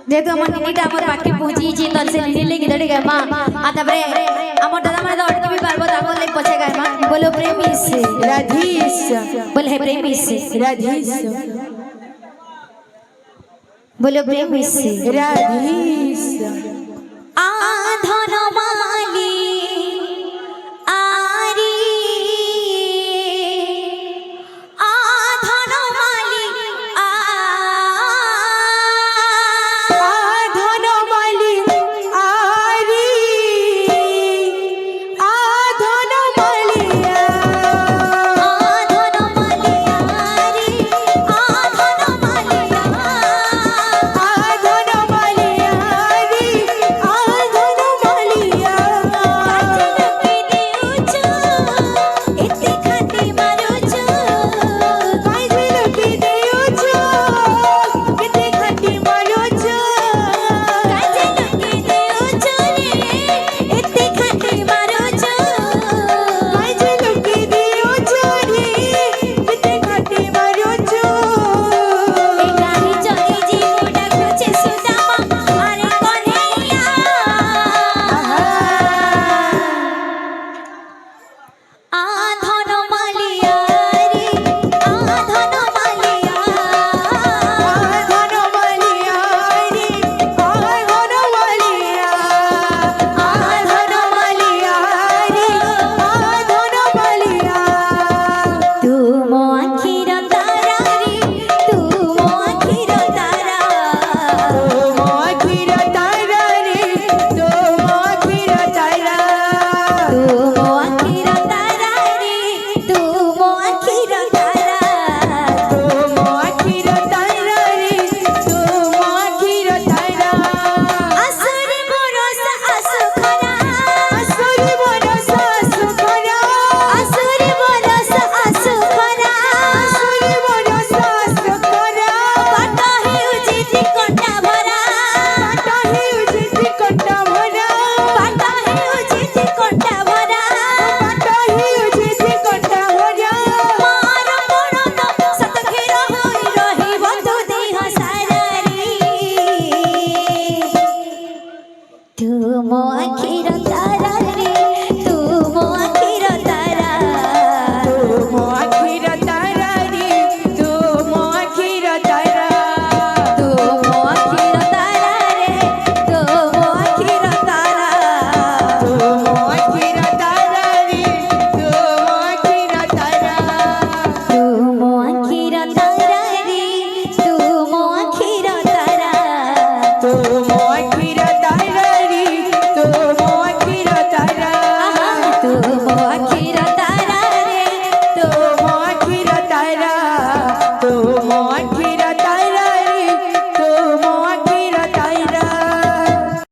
যেহেতু আমার নিনিটা আমার পাখি পৌঁছিয়েছি তার সে নিনিলে গীতটি গাইমা আর তারপরে আমার দাদা মানে অটকে भी পারবো তারপর লাইক পছে গাইমা বলো প্রেমী से রাধেশ বলে হে প্রেমী से রাধেশ বলো প্রেমী से রাধেশ আধন মালি আরি আধন মালি আধনমালি আরি আধনমালিয়া আধন মালি আরি আধন মালিয়া আধনমালিয়া আরি আধনমালিয়া What the hell,